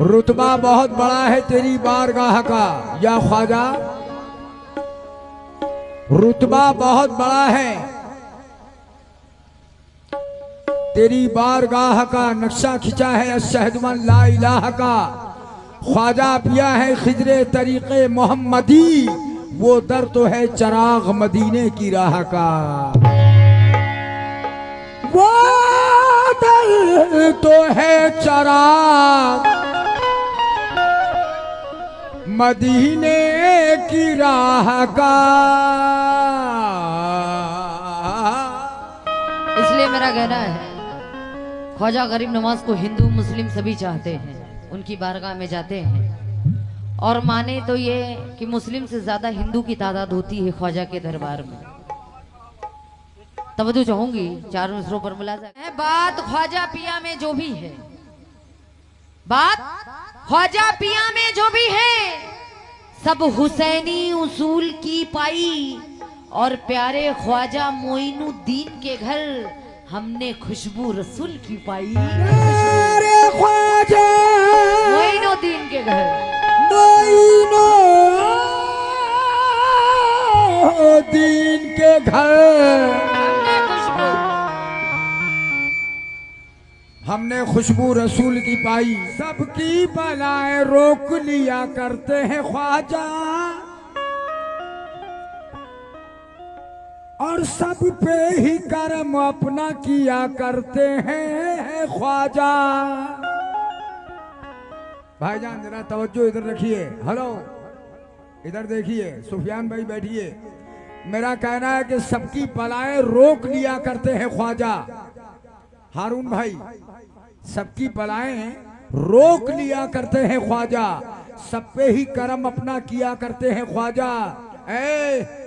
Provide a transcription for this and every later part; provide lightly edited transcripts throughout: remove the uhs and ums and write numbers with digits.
रुतबा बहुत बड़ा है तेरी बारगाह का या ख्वाजा, रुतबा बहुत बड़ा है तेरी बारगाह का। नक्शा खिंचा है अशहदुअन ला इलाहा का। ख्वाजा पिया है खिजरे तरीके मोहम्मदी, वो दर तो है चराग मदीने की राह का। वो दर तो है चराग मदीने की राह का। इसलिए मेरा कहना है ख्वाजा गरीब नवाज को हिंदू मुस्लिम सभी चाहते हैं, उनकी बारगाह में जाते हैं। और माने तो ये कि मुस्लिम से ज्यादा हिंदू की तादाद होती है ख्वाजा के दरबार में। तवज्जो चाहूंगी, चारों मिसरों पर मुलाजा है। बात ख्वाजा पिया में जो भी है, बात ख्वाजा पिया में जो भी है, सब हुसैनी उसूल की पाई। और प्यारे ख्वाजा मोइनुद्दीन के घर हमने खुशबू रसूल की पाई। प्यारे ख्वाजा मोइनुद्दीन के घर, मोइनुद्दीन के घर हमने खुशबू रसूल की पाई। सबकी बलाएं रोक लिया करते हैं ख्वाजा, और सब पे ही करम अपना किया करते हैं ख्वाजा। भाईजान जरा तवज्जो इधर रखिए। हेलो, इधर देखिए, सुफियान भाई बैठिए। मेरा कहना है कि सबकी बलाएं रोक लिया करते हैं ख्वाजा। हारून भाई, सबकी बलाएं रोक लिया करते हैं ख्वाजा, सब पे ही करम अपना किया करते हैं ख्वाजा।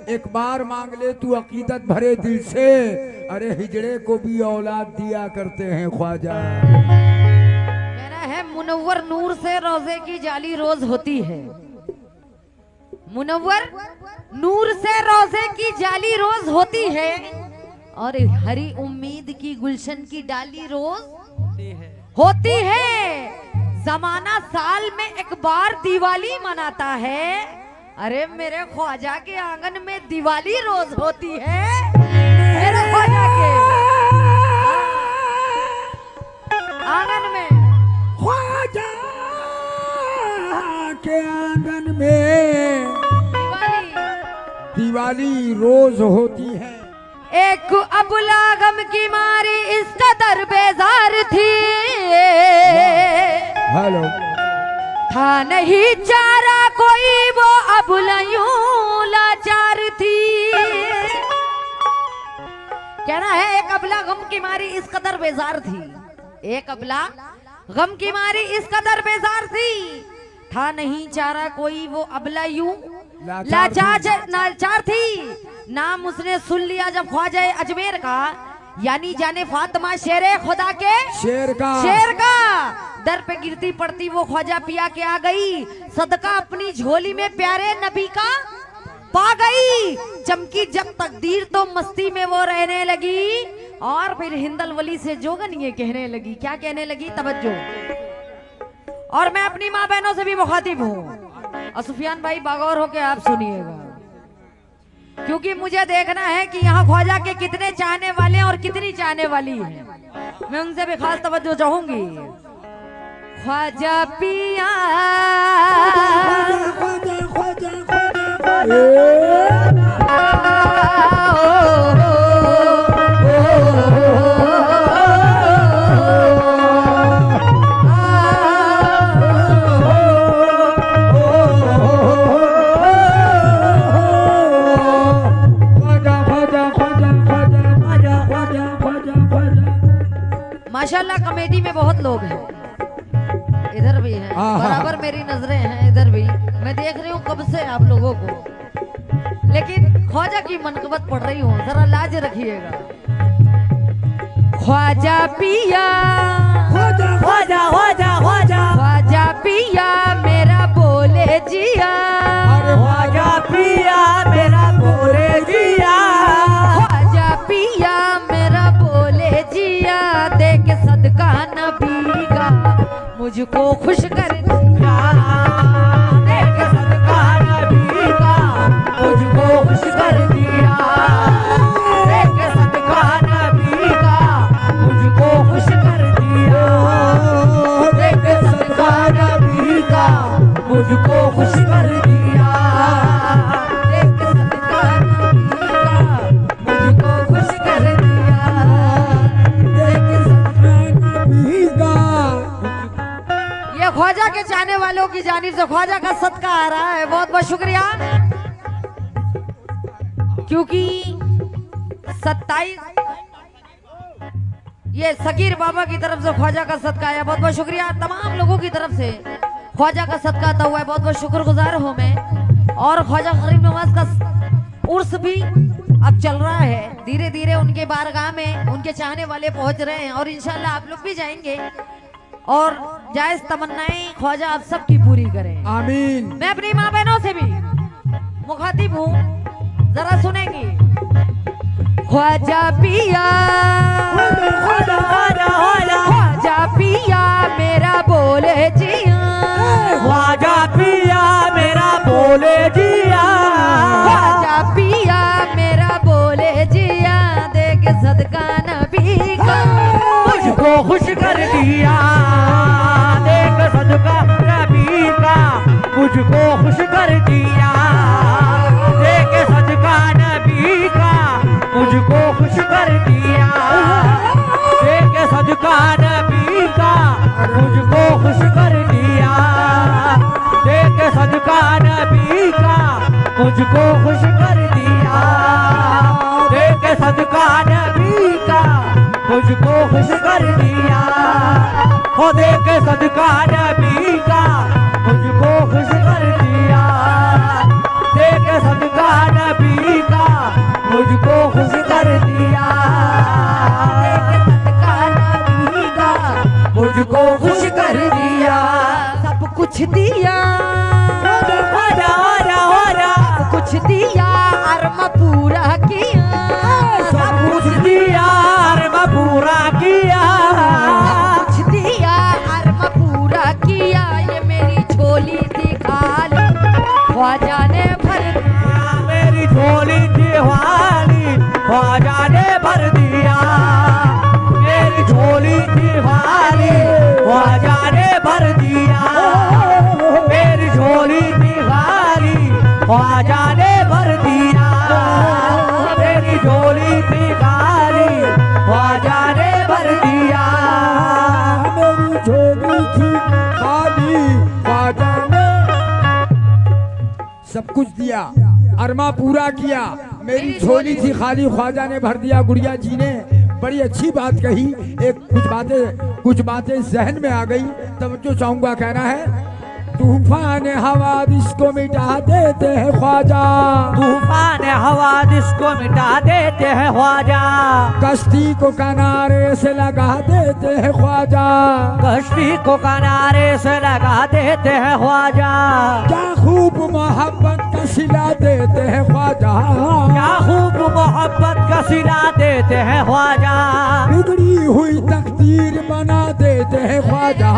एक बार मांग ले तू अकीदत भरे दिल से, अरे हिजड़े को भी औलाद दिया करते हैं ख्वाजा। कहना है मुनव्वर नूर से रोजे की जाली रोज होती है, मुनव्वर नूर से रोजे की जाली रोज होती है। और हरी उम्मीद की गुलशन की डाली रोज होती है। जमाना साल में एक बार दिवाली मनाता है, अरे मेरे ख्वाजा के आंगन में दिवाली रोज होती है। मेरे ख्वाजा के आंगन में, ख्वाजा के आंगन में दिवाली रोज होती है। एक अबुला गम की मारी इस कदर बेजार थी, हेलो, था नहीं चारा कोई वो अबुला यूं लाचार थी। कहना है एक अबला गम की मारी इस कदर बेजार थी, एक अबला गम की मारी इस कदर बेजार थी, था नहीं चारा कोई वो अबला यूं लाचार थी। नाम उसने सुन लिया जब ख्वाजा अजमेर का, यानी जाने फातिमा शेरे खुदा के शेर का दर पे गिरती पड़ती वो ख्वाजा पिया के आ गई। सदका अपनी झोली में प्यारे नबी का पा गई। चमकी जब तकदीर तो मस्ती में वो रहने लगी, और फिर हिंदल वली से जोगन ये कहने लगी। क्या कहने लगी? तवज्जो। और मैं अपनी माँ बहनों से भी मुखातिब हूँ, और सुफियान भाई बागौर होके आप सुनिएगा, क्योंकि मुझे देखना है कि यहाँ ख्वाजा के कितने चाहने वाले हैं और कितनी चाहने वाली हैं। मैं उनसे भी खास तवज्जो चाहूंगी। ख्वाजा पिया माशाल्लाह कमेटी में बहुत लोग हैं, इधर भी हैं, बराबर मेरी नजरें हैं इधर भी। मैं देख रही हूँ कब से आप लोगों को, लेकिन ख्वाजा की मनकबत पढ़ रही हूँ, जरा लाज रखिएगा। ख्वाजा पिया, ख्वाजा ख्वाजा ख्वाजा ख्वाजा ख्वाजा पिया मेरा बोले जिया, ख्वाजा पिया मेरा बोले जिया, ख्वाजा पिया मेरा बोले जिया, देख सदका नबी का मुझ मुझको खुश कर दिया। देख सदका नबी का मुझको खुश कर दिया। देख सदका नबी का मुझको खुश कर दिया। देख सदका नबी का मुझको खुश कर दिया। देख सदका नबी का मुझको खुश कर दिया। देख सदका नबी का। ये ख्वाजा के चाहने वालों की जानिब से ख्वाजा का सदका आ रहा है, बहुत बहुत शुक्रिया। क्योंकि 27 ये सगीर बाबा की तरफ से ख्वाजा का सदका आया, बहुत बहुत शुक्रिया। तमाम लोगों की तरफ से ख्वाजा का सदका आता हुआ है, बहुत बहुत शुक्रगुजार हूं मैं। और ख्वाजा गरीब नवाज का उर्स भी अब चल रहा है, धीरे धीरे उनके बारगाह में उनके चाहने वाले पहुंच रहे हैं और इंशाल्लाह आप लोग भी जाएंगे और जायज तमन्नाएं ख्वाजा आप सबकी पूरी करें, आमीन। मैं अपनी माँ बहनों से भी मुखातिब हूँ, जरा सुनेंगी। ख्वाजा पिया ख्वाजा पिया मेरा बोले जिया। ख्वाजा पिया मेरा बोले जिया। ख्वाजा पिया मेरा बोले जिया। देख सदका नबी का मुझको खुश कर दिया। देख सदका नबी का मुझको खुश कर दिया। देख सदका नबी का मुझको खुश कर दिया। देख सदका नबी का मुझको खुश कर दिया। देख सदका नबी का मुझको खुश कर दिया। देख सदका नबी का मुझको खुश कर दिया। हो देख सदका नबी का मुझको खुश कर दिया। देख सदका नबी का मुझको खुश कर दिया। देख सदका नबी का मुझको खुश कर दिया। सब कुछ दिया, सब कुछ दिया अरमा पूरा किया। सब कुछ दिया अरमा पूरा किया। कुछ दिया अरमा पूरा किया। ये मेरी झोली थी खाली ख्वाजा ने भर दिया। मेरी झोली थी खाली ख्वाजा ने भर दिया। मेरी झोली थी खाली ख्वाजा ने भर दिया। मेरी झोली थी खाली ख्वाजा ने भर दिया। मेरी झोली थी खाली ख्वाजा ने भर दिया। मेरी झोली थी खाली ख्वाजा ने सब कुछ दिया, अरमा पूरा किया। मेरी झोली थी खाली ख्वाजा ने भर दिया। गुड़िया जी ने बड़ी अच्छी बात कही। एक कुछ बातें जहन में आ गई, तवज्जो चाहूंगा। कहना है तूफान हवादिस को मिटा देते हैं ख्वाजा। तूफान हवादिस को मिटा देते हैं ख्वाजा। कश्ती को किनारे से लगा देते हैं ख्वाजा। कश्ती को किनारे से लगा देते हैं ख्वाजा। क्या खूब मोहब्बत का सिला देते हैं ख्वाजा। क्या खूब मोहब्बत का सिला देते हैं ख्वाजा। बिगड़ी हुई तकदीर बना देते हैं ख्वाजा।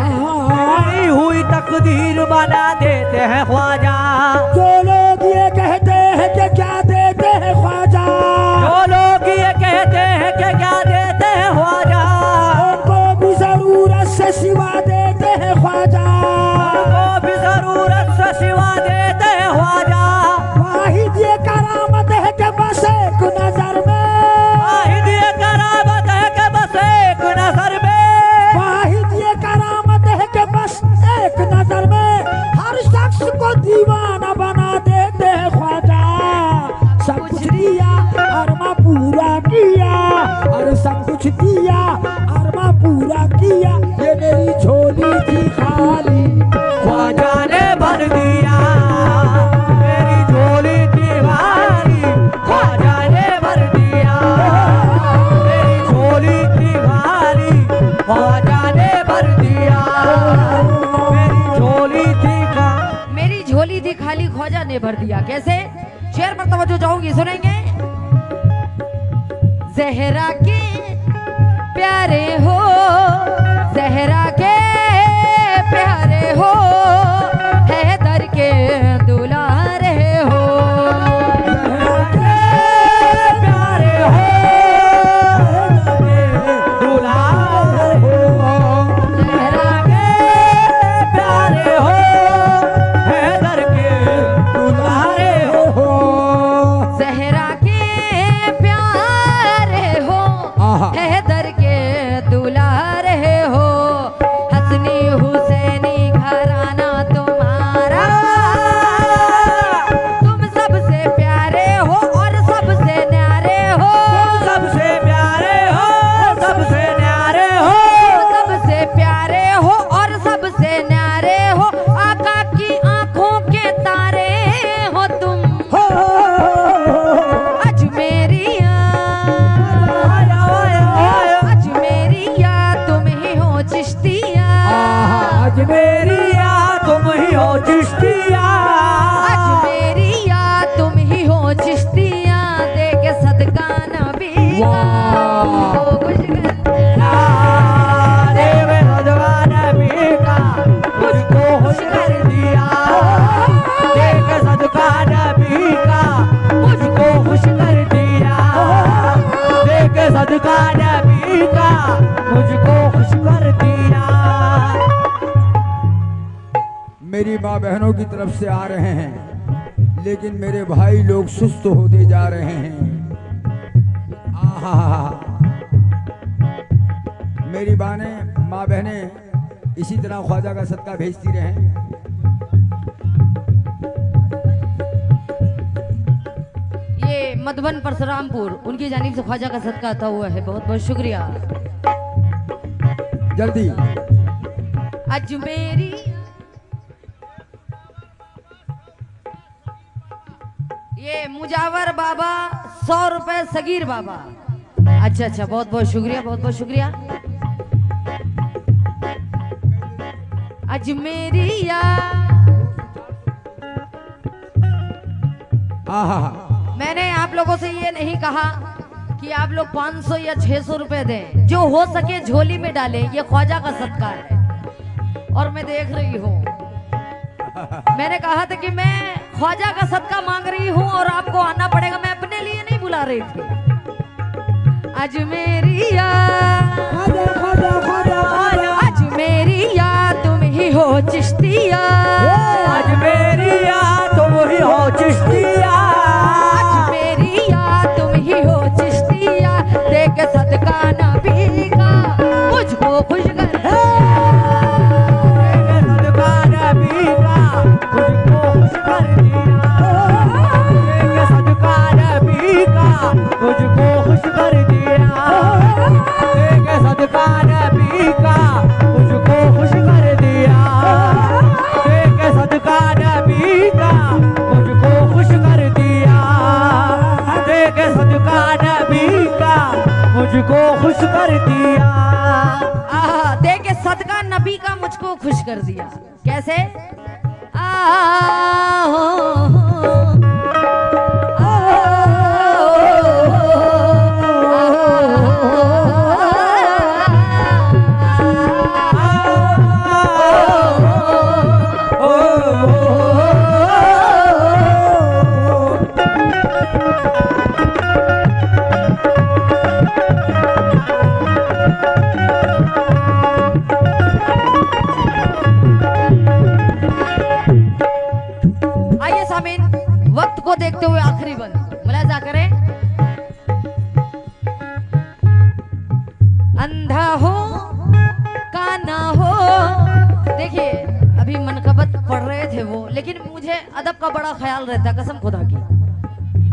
बिगड़ी हुई तकदीर बना देते हैं ख्वाजा। जो लोग ये कहते हैं कि क्या देते हैं ख्वाजा, जो लोग ये कहते हैं कि क्या देते हैं ख्वाजा, उनको भी जरूरत से सिवा देते हैं ख्वाजा। उनको भी जरूरत से सिवा देते हैं ख्वाजा। वाहिद ये करामत है कि बस एक नजर में, वाहिद ये करामत है कि बस एक नजर में, वाहिद ये करामत है कि बस एक नजर में हर शख्स को दीवाना बना देते हैं ख्वाजा। सब कुछ दिया अरमा पूरा किया, अरे सब कुछ दिया अरमा पूरा किया। ये मेरी झोली थी खाली ख्वाजा ने भर दिया। मेरी झोली थी खाली ख्वाजा ने भर दिया। मेरी झोली थी खाली ख्वाजा ने भर दिया। मेरी झोली थी खाली ख्वाजा ने भर दिया। कैसे? शेर पर तवज्जो चाहूंगी, सुनेंगे। जहरा के प्यारे हो, जहरा के हो, आका की आंखों के तारे हो तुम, अजमेरिया अजमेरिया तुम ही हो चिश्तिया, अजमेरिया तुम ही हो चिश्तिया, अजमेरिया तुम ही हो चिश्तिया, दे के सदका नबी का तो कुछ मुझको खुश कर दिया, देख सदका नबी का मुझको खुश कर दिया, देख सदका नबी का मुझको खुश कर दिया। मेरी माँ बहनों की तरफ से आ रहे हैं, लेकिन मेरे भाई लोग सुस्त होते जा रहे हैं। आहा, मेरी माँ बहनें इसी तरह ख्वाजा का सदका भेजती रहें। ये मधुबन परशुरामपुर उनकी जानिब से ख्वाजा का सदका आता हुआ है, बहुत बहुत शुक्रिया। जल्दी अजमेरी ये मुजावर बाबा 100 रुपए सगीर बाबा। अच्छा अच्छा, बहुत बहुत शुक्रिया, बहुत बहुत शुक्रिया। अजमेरिया मैंने आप लोगों से ये नहीं कहा कि आप लोग 500 या 600 रुपए दें, जो हो सके झोली में डालें, ये ख्वाजा का सदका है। और मैं देख रही हूँ, मैंने कहा था कि मैं ख्वाजा का सदका मांग रही हूँ और आपको आना पड़ेगा, मैं अपने लिए नहीं बुला रही थी। अजमेरिया अजमेरिया तुम ही हो चिश्तिया, अजमेरिया तुम ही हो चिश्तिया, अजमेरिया तुम ही हो चिश्तिया, देख सदका नबी का मुझको खुश कर मुझको खुश कर दिया, देख सदका नबी का मुझको खुश कर दिया, देख सदका नबी का मुझको खुश कर दिया, देख सदका नबी का मुझको खुश कर दिया। देख सदका नबी का मुझको खुश कर दिया। कैसे? वक्त को देखते हुए आखिरी बंद मुलाजा करें। अंधा हो काना हो, देखिए अभी मनकबत पढ़ रहे थे वो, लेकिन मुझे अदब का बड़ा ख्याल रहता है, कसम खुदा की।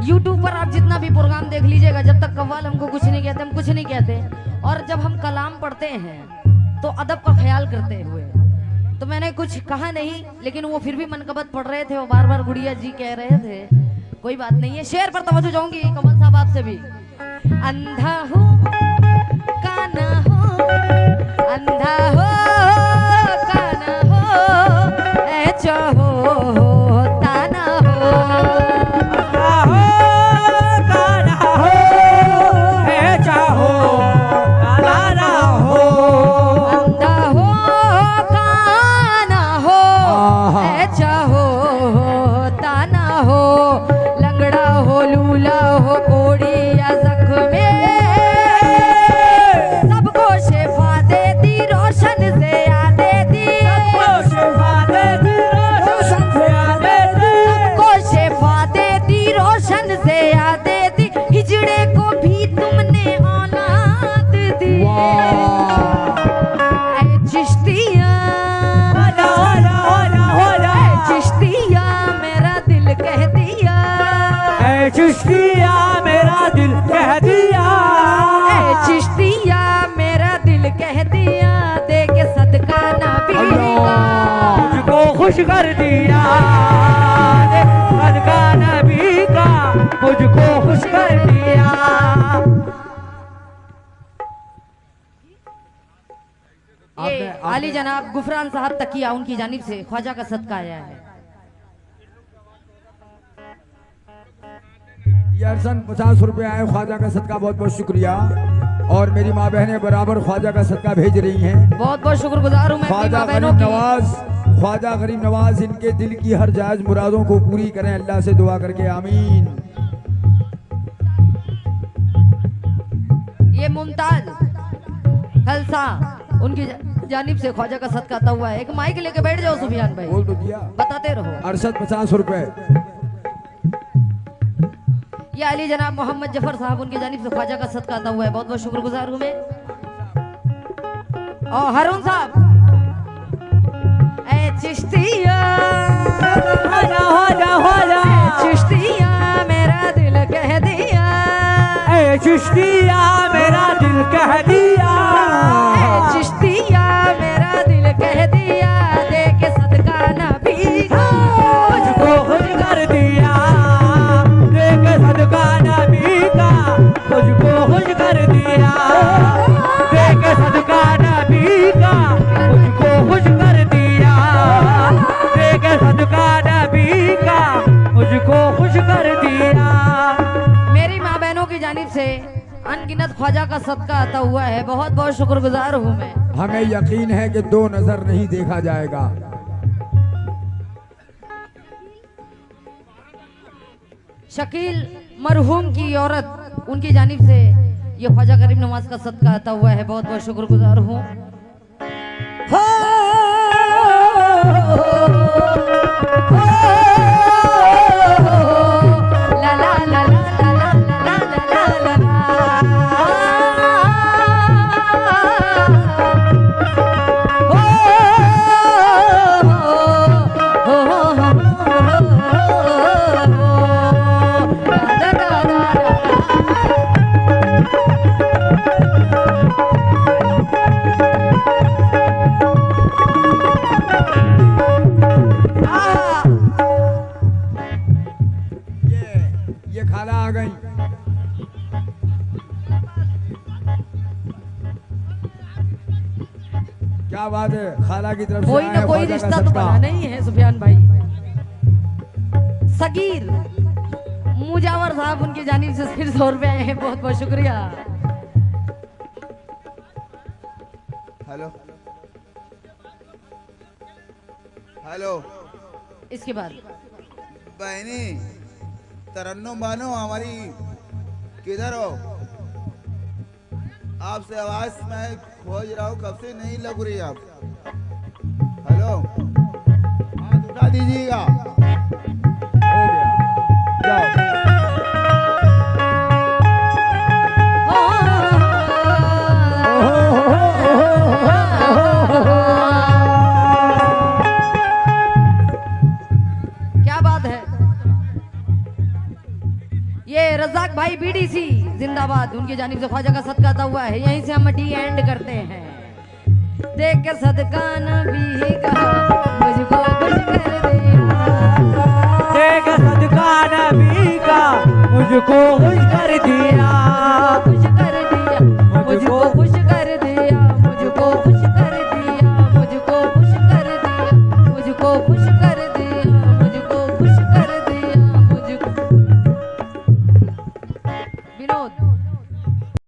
यूट्यूब पर आप जितना भी प्रोग्राम देख लीजिएगा, जब तक कव्वाल हमको कुछ नहीं कहते, हम कुछ नहीं कहते। और जब हम कलाम पढ़ते हैं तो अदब का ख्याल करते हुए, तो मैंने कुछ कहा नहीं, लेकिन वो फिर भी मनकबत पढ़ रहे थे, वो बार बार गुड़िया जी कह रहे थे। कोई बात नहीं है, शेर पर तवज्जो जाऊंगी कमल साहब आपसे भी। अंधा हो काना हो, अंधा हो काना हो, ऐसा हो ताना हो, अंधा हो काना हो, ऐसा हो ताना हो, अंधा हो काना हो, ऐसा हो ताना हो, लंगड़ा हो लूला हो कोड़ी या जख्मे, सबको शिफा देती रोशन खुश कर दिया। सदका नबी का मुझको खुश कर दिया। ये आली जनाब गुफरान साहब तकिया उनकी जानिब से ख्वाजा का सदका आया है। ये अरसन 50 रुपए आए ख्वाजा का सदका, बहुत बहुत शुक्रिया। और मेरी माँ बहनें बराबर ख्वाजा का सदका भेज रही हैं। बहुत बहुत शुक्रगुजार हूँ मैं अपनी ख्वाजा माँ बहनों गरीब की। नवाज, ख्वाजा गरीब नवाज इनके दिल की हर जायज मुरादों को पूरी करें, अल्लाह से दुआ करके आमीन। ये मुमताज खलसा उनकी जानिब से ख्वाजा का सदका आता हुआ है। एक माइक लेके बैठ जाओ सुफियान भाई, बोल तो दिया। बताते रहो। अरशद 50 रुपए। ये अली जनाब मोहम्मद जफर साहब उनकी जानिब से ख्वाजा का सदका आता हुआ है। बहुत बहुत शुक्रगुजार हूँ मैं। और हारून साहब, ए चिश्तिया चिश्तिया मेरा दिल कह दिया, ए चिश्तिया मेरा दिल कह दिया, चिश्तिया मेरा दिल कह दिया, दे के सदका नबी का मुझको खुश कर दिया। दे के सदका नबी का मुझको खुश कर दिया। दे के सदका नबी का मुझको खुश कर दिया। दे के सदका नबी का मुझको खुश कर दिया। मेरी माँ बहनों की जानिब से अनगिनत ख्वाजा का सदका आता हुआ है। बहुत बहुत शुक्रगुजार हूँ मैं। हमें यकीन है कि 2 नजर नहीं देखा जाएगा। शकील मरहूम की औरत उनकी जानिब से ये ख्वाजा गरीब नवाज का सदका आता हुआ है। बहुत बहुत शुक्रगुजार हूँ। ला ला ला ला ला ला ला ला ला ये खाला आ गई। क्या बात है, खाला की तरफ से कोई आया ना है कोई ख्वाजा का रिश्ता तो सदका। बना नहीं है सुफियान भाई। सगीर मुजावर साहब उनकी जानिब से सिर्फ 100 रुपए आए हैं। बहुत बहुत शुक्रिया। हेलो हेलो इसके बाद बहनी तरन्नुम बानो हमारी किधर हो? आपसे आवाज मैं खोज रहा हूँ, कब से नहीं लग रही आप। हेलो, हाथ उठा दीजिएगा। हो गया, जाओ। क्या बात है। ये रज़ाक भाई बीडीसी जिंदाबाद उनकी जानिब से ख्वाजा का सदका आता हुआ है। यहीं से हम डी एंड करते हैं। देख के सदका नबी का मुझको खुश कर दिया। देख सदका नबी का मुझको खुश कर दिया। खुश कर दिया, मुझको